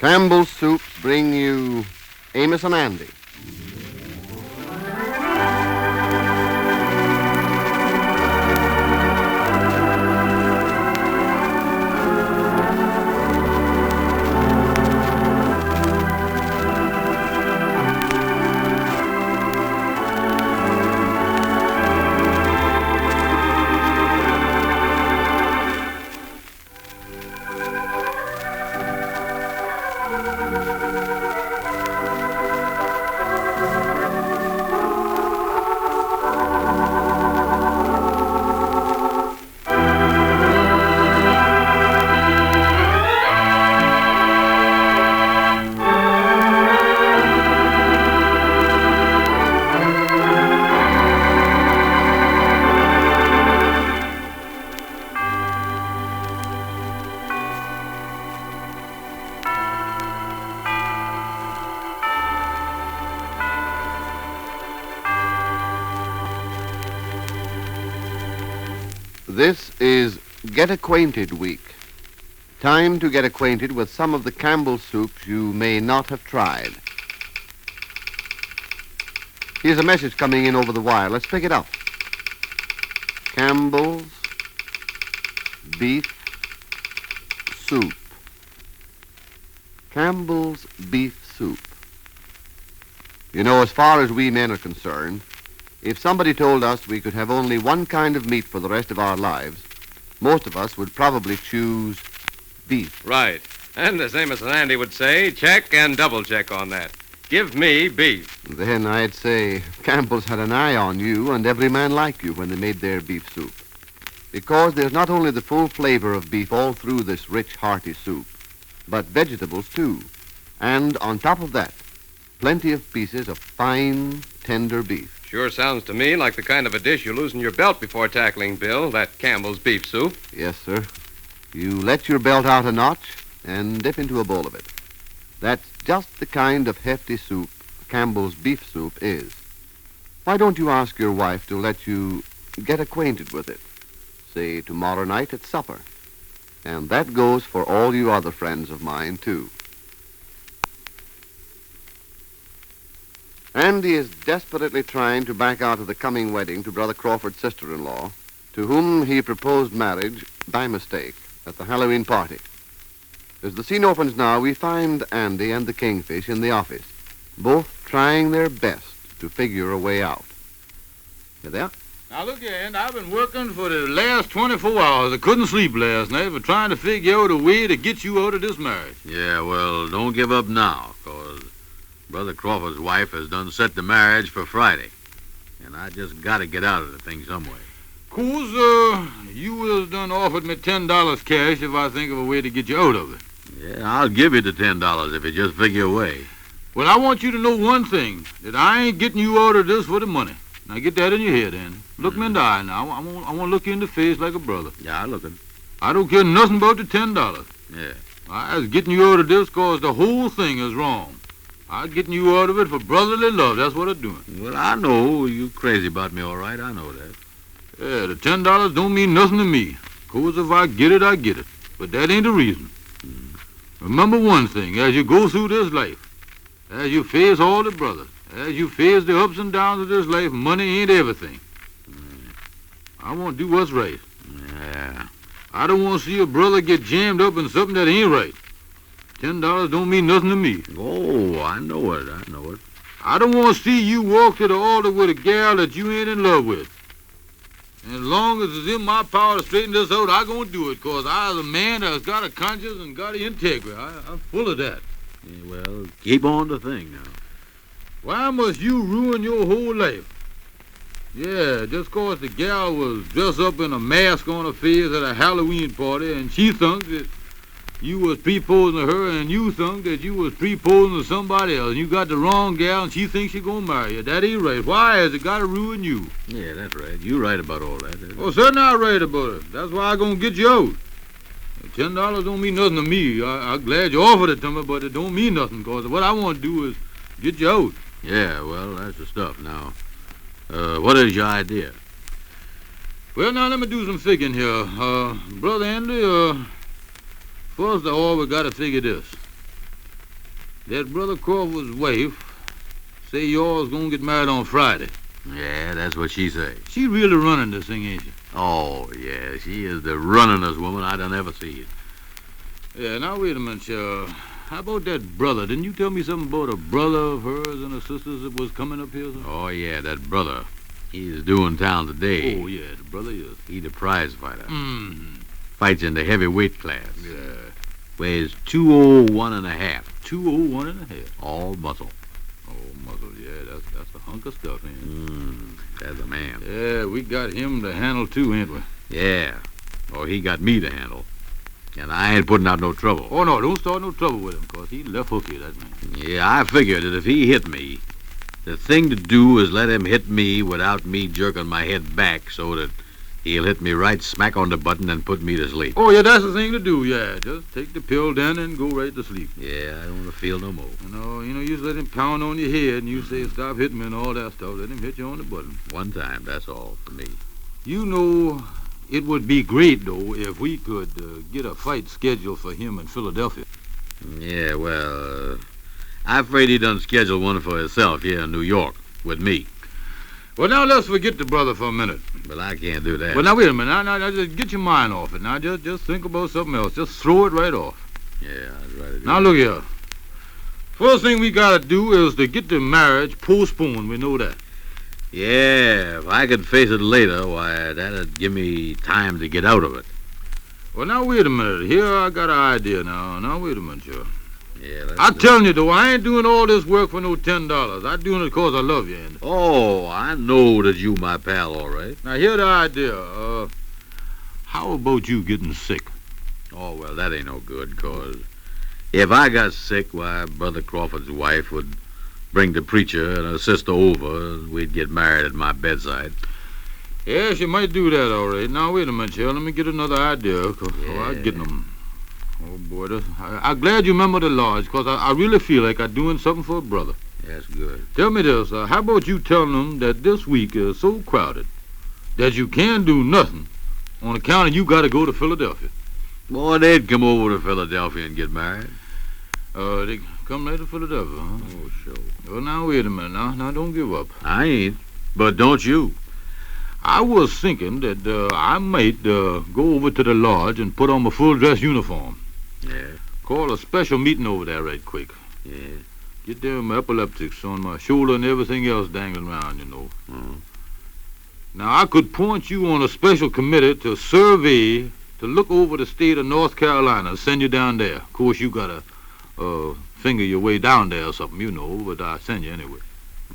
Campbell's Soup bring you Amos and Andy. This is Get Acquainted Week. Time to get acquainted with some of the Campbell soups you may not have tried. Here's a message coming in over the wire. Let's pick it up. Campbell's Beef Soup. Campbell's Beef Soup. You know, as far as we men are concerned, if somebody told us we could have only one kind of meat for the rest of our lives, most of us would probably choose beef. Right. And as Amos and Andy would say, check and double check on that. Give me beef. Then I'd say Campbell's had an eye on you and every man like you when they made their beef soup. Because there's not only the full flavor of beef all through this rich, hearty soup, but vegetables too. And on top of that, plenty of pieces of fine, tender beef. Sure sounds to me like the kind of a dish you loosen your belt before tackling, Bill, that Campbell's beef soup. Yes, sir. You let your belt out a notch and dip into a bowl of it. That's just the kind of hefty soup Campbell's beef soup is. Why don't you ask your wife to let you get acquainted with it? Say tomorrow night at supper. And that goes for all you other friends of mine, too. Andy is desperately trying to back out of the coming wedding to Brother Crawford's sister-in-law, to whom he proposed marriage by mistake at the Halloween party. As the scene opens now, we find Andy and the Kingfish in the office, both trying their best to figure a way out. Here they are. Now, look here, Andy, I've been working for the last 24 hours. I couldn't sleep last night for trying to figure out a way to get you out of this marriage. Yeah, well, don't give up now, 'cause Brother Crawford's wife has done set the marriage for Friday. And I just got to get out of the thing some way. Coos, you was done offered me $10 cash if I think of a way to get you out of it. Yeah, I'll give you the $10 if you just figure a way. Well, I want you to know one thing, that I ain't getting you out of this for the money. Now, get that in your head, Andy. Look me in the eye now. I want to look you in the face like a brother. Yeah, I'm looking. I don't care nothing about the $10. Yeah. I was getting you out of this 'cause the whole thing is wrong. I'm getting you out of it for brotherly love. That's what I'm doing. Well, I know. You crazy about me, all right. I know that. Yeah, the $10 don't mean nothing to me. 'Cause if I get it, I get it. But that ain't the reason. Remember one thing, as you go through this life, as you face all the brothers, as you face the ups and downs of this life, money ain't everything. I want to do what's right. Yeah. I don't want to see a brother get jammed up in something that ain't right. $10 don't mean nothing to me. Oh, I know it. I know it. I don't want to see you walk to the altar with a gal that you ain't in love with. And as long as it's in my power to straighten this out, I'm going to do it, 'cause I'm a man that's got a conscience and got an integrity. I'm full of that. Yeah, well, keep on the thing now. Why must you ruin your whole life? Yeah, just 'cause the gal was dressed up in a mask on her face at a Halloween party, and she thunk that you was preposing to her, and you thunk that you was preposing to somebody else, and you got the wrong gal, and she thinks she's gonna marry you. That ain't right. Why has it got to ruin you? Yeah, that's right. You're right about all that. Oh, certainly I'm right about it. That's why I'm gonna get you out. $10 don't mean nothing to me. I'm glad you offered it to me, but it don't mean nothing, 'cause what I want to do is get you out. Yeah, well, that's the stuff. Now, what is your idea? Well, now, let me do some figuring here. Brother Andy, first of all, we got to figure this. That Brother Crawford's wife say yours gonna get married on Friday. Yeah, that's what she say. She really running this thing, ain't she? Oh, yeah, she is the runningest woman I done ever seen. Yeah, now wait a minute, how about that brother? Didn't you tell me something about a brother of hers and her sisters that was coming up here? Oh, yeah, that brother. He's doing town today. Oh, yeah, the brother is. He the prize fighter. Mm-hmm. Fights in the heavyweight class. Yeah. Weighs 201 and a half. 201 and a half. All muscle. Oh, muscle, yeah, that's a hunk of stuff, ain't it? That's a man. Yeah, we got him to handle too, ain't we? Yeah. Oh, he got me to handle. And I ain't putting out no trouble. Oh, no, don't start no trouble with him, 'cause he left hooky, that man. Yeah, I figured that if he hit me, the thing to do is let him hit me without me jerking my head back so that he'll hit me right smack on the button and put me to sleep. Oh, yeah, that's the thing to do, yeah. Just take the pill then and go right to sleep. Yeah, I don't want to feel no more. You know, you just let him pound on your head and you say, stop hitting me and all that stuff. Let him hit you on the button. One time, that's all for me. You know, it would be great, though, if we could get a fight scheduled for him in Philadelphia. Yeah, well, I'm afraid he done scheduled one for himself here in New York with me. Well, now let's forget the brother for a minute. But I can't do that. Well, now, wait a minute. Now, just get your mind off it. Now, just think about something else. Just throw it right off. Yeah, I'd rather do Now, that. look here. First thing we got to do is to get the marriage postponed. We know that. Yeah, if I could face it later, why, that'd give me time to get out of it. Well, now, wait a minute. Here I got an idea now. Now, wait a minute, sure. Yeah, I'm telling you, though, I ain't doing all this work for no $10. I'm doing it because I love you, Andy. Oh, I know that you my pal, all right. Now, here's the idea. How about you getting sick? Oh, well, that ain't no good, 'cause if I got sick, why, Brother Crawford's wife would bring the preacher and her sister over, and we'd get married at my bedside. Yeah, she might do that, all right. Now, wait a minute, Shell. Let me get another idea. 'Cause I'm getting them. Oh, boy, I'm glad you remember the lodge, 'cause I really feel like I'm doing something for a brother. That's good. Tell me this, how about you telling them that this week is so crowded that you can't do nothing on account of you got to go to Philadelphia? Boy, they'd come over to Philadelphia and get married. They come right to Philadelphia, huh? Oh, sure. Well, now, wait a minute. Now, don't give up. I ain't, but don't you. I was thinking that I might go over to the lodge and put on my full-dress uniform. Yeah, Call a special meeting over there right quick. yeah. Get them epileptics on my shoulder and everything else dangling around, you know. Now, I could point you on a special committee to survey, to look over the state of North Carolina, send you down there. Of course, you got to finger your way down there or something, you know, but I send you anyway.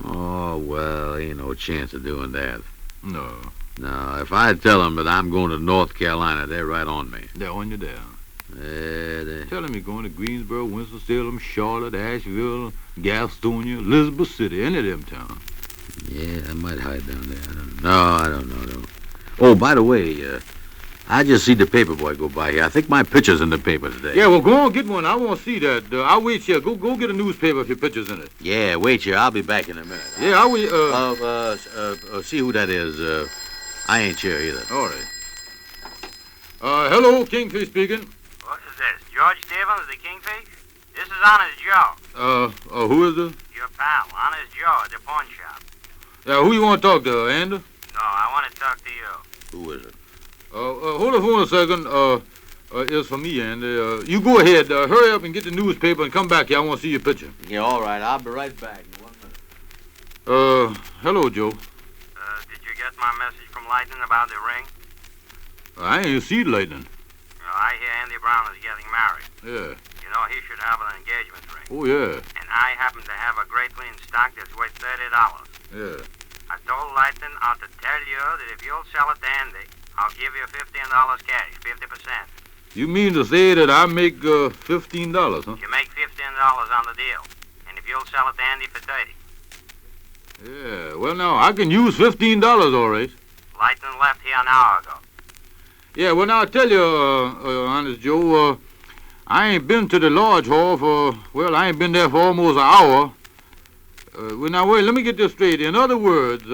Oh, well, ain't no chance of doing that. No, No, if I tell them that I'm going to North Carolina, they're right on me. they're on you there. Tell them you're going to Greensboro, Winston-Salem, Charlotte, Asheville, Gastonia, Elizabeth City, any of them towns. Yeah, I might hide down there. I don't know. Oh, by the way, I just see the paper boy go by here. I think my picture's in the paper today. Yeah, well, go on, get one. I want to see that. I'll wait here. Go get a newspaper if your picture's in it. Yeah, wait here. I'll be back in a minute. Yeah, I'll wait. See who that is. I ain't sure either. All right. Hello, Kingfish speaking. What is this? George Stevens, the Kingfish? This is Honest Joe. Who is this? Your pal, Honest Joe at the pawn shop. Yeah, who you want to talk to, Andy? No, I want to talk to you. Who is it? Hold on for a second. It's for me, Andy. You go ahead. Hurry up and get the newspaper and come back here. I want to see your picture. Yeah, all right. I'll be right back in 1 minute. Hello, Joe. Did you get my message from Lightning about the ring? I ain't seen lightning. I hear Andy Brown is getting married. Yeah. You know, he should have an engagement ring. Oh, yeah. And I happen to have a great clean stock that's worth $30. Yeah. I told Lightning out to tell you that if you'll sell it to Andy, I'll give you $15 cash, 50%. You mean to say that I make $15, huh? You make $15 on the deal. And if you'll sell it to Andy for 30. Yeah. Well, now, I can use $15, all right. Lightning left here an hour ago. Yeah, well, now, I tell you, Honest Joe, I ain't been to the lodge hall I ain't been there for almost an hour. Well, now, wait, let me get this straight. In other words,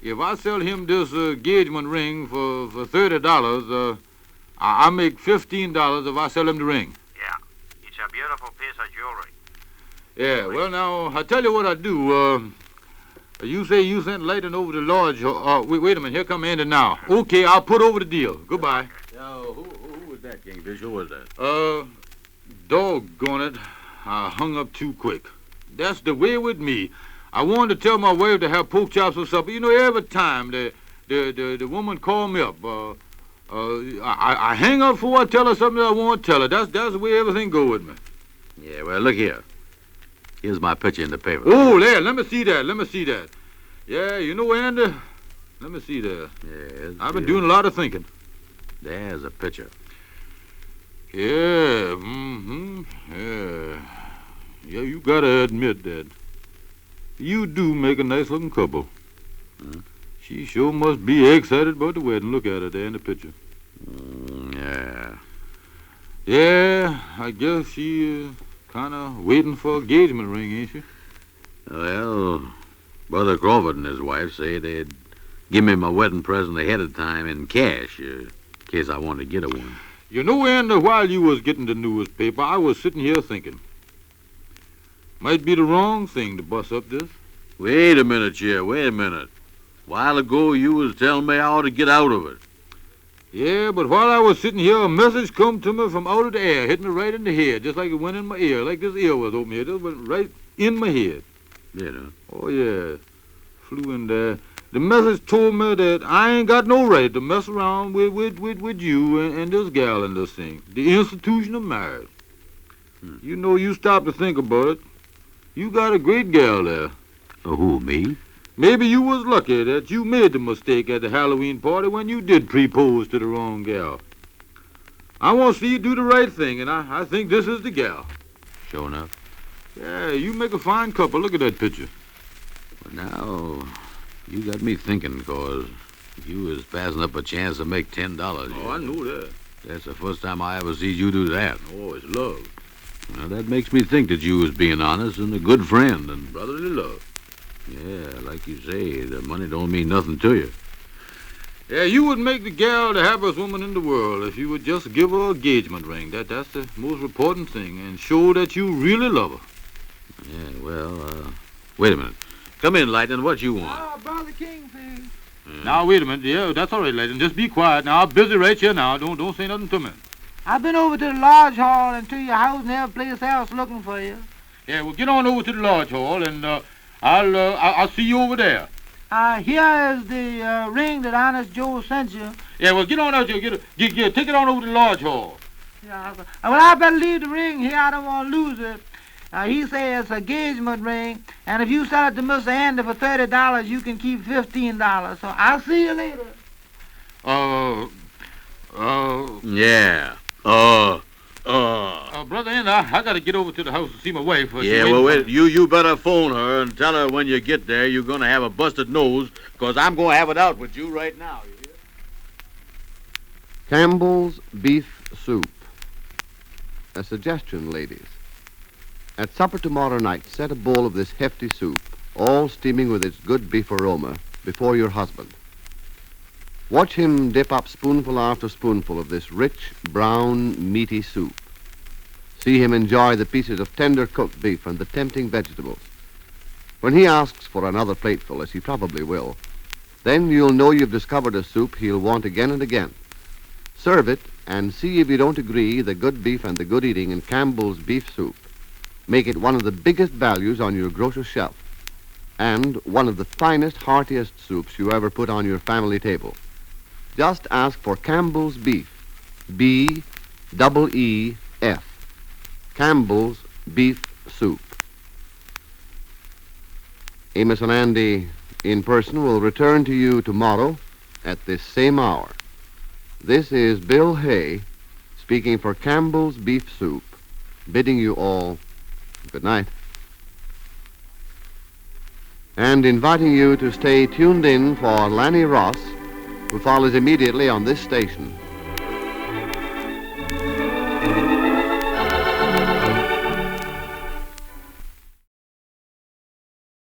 if I sell him this engagement ring for $30, I make $15 if I sell him the ring. Yeah. It's a beautiful piece of jewelry. Yeah, well, now, I tell you what I do. You say you sent Layton over to Lodge. Wait a minute. Here come Andy now. Okay, I'll put over the deal. Goodbye. Who was that, Kingfish? Who was that? Doggone it. I hung up too quick. That's the way with me. I wanted to tell my wife to have pork chops for supper. You know, every time the woman call me up, I hang up before I tell her something I want to tell her. That's the way everything go with me. Yeah, well, look here. Here's my picture in the paper. Oh, there. Let me see that. Yeah, you know, Andy, let me see that. Yes. I've been doing a lot of thinking. There's a picture. Yeah, Yeah, you gotta admit that. You do make a nice-looking couple. Huh? She sure must be excited about the wedding. Look at her there in the picture. Yeah. Yeah, I guess she kind of waiting for a engagement ring, ain't she? Well, Brother Crawford and his wife say they'd give me my wedding present ahead of time in cash, in case I wanted to get her one. You know, Andy, while you was getting the newspaper, I was sitting here thinking. Might be the wrong thing to bust up this. Wait a minute, Chair, wait a minute. A while ago, you was telling me I ought to get out of it. Yeah, but while I was sitting here, a message come to me from out of the air, hit me right in the head, just like it went in my ear, like this ear was open here. It went right in my head. You know? Oh, yeah. Flew in there. The message told me that I ain't got no right to mess around with you and this gal and this thing. The institution of marriage. You know, you stop to think about it. You got a great gal there. Who, me? Maybe you was lucky that you made the mistake at the Halloween party when you did propose to the wrong gal. I want to see you do the right thing, and I think this is the gal. Sure enough. Yeah, you make a fine couple. Look at that picture. Well, now, you got me thinking, because you was passing up a chance to make $10. Oh, I know that. That's the first time I ever see you do that. Oh, it's love. Well, that makes me think that you was being honest and a good friend. And Brotherly love. yeah, like you say, the money don't mean nothing to you. Yeah, you would make the gal the happiest woman in the world if you would just give her an engagement ring. That's the most important thing, and show that you really love her. Yeah, well, wait a minute. Come in, Lightning. What you want? Oh, Brother Kingfish. Now, wait a minute. Yeah, that's all right, lady. Just be quiet. Now, I'm busy right here now. Don't say nothing to me. I've been over to the lodge hall and to your house and every place else looking for you. Yeah, well, get on over to the lodge hall, and I'll see you over there. Here is the ring that Honest Joe sent you. Yeah, well, get on out here. Take it on over to the lodge hall. Yeah, well, I better leave the ring here. I don't want to lose it. He says it's an engagement ring, and if you sell it to Mr. Andy for $30, you can keep $15. So I'll see you later. Yeah. Brother Andy, I got to get over to the house to see my wife. Yeah, well, wait. You better phone her and tell her when you get there you're going to have a busted nose, because I'm going to have it out with you right now, you hear? Campbell's beef soup. A suggestion, ladies. At supper tomorrow night, set a bowl of this hefty soup, all steaming with its good beef aroma, before your husband. Watch him dip up spoonful after spoonful of this rich, brown, meaty soup. See him enjoy the pieces of tender cooked beef and the tempting vegetables. When he asks for another plateful, as he probably will, then you'll know you've discovered a soup he'll want again and again. Serve it, and see if you don't agree the good beef and the good eating in Campbell's beef soup make it one of the biggest values on your grocer's shelf, and one of the finest, heartiest soups you ever put on your family table. Just ask for Campbell's Beef, B-E-E-F, Campbell's Beef Soup. Amos and Andy in person will return to you tomorrow at this same hour. This is Bill Hay speaking for Campbell's Beef Soup, bidding you all good night, and inviting you to stay tuned in for Lanny Ross, who follows immediately on this station.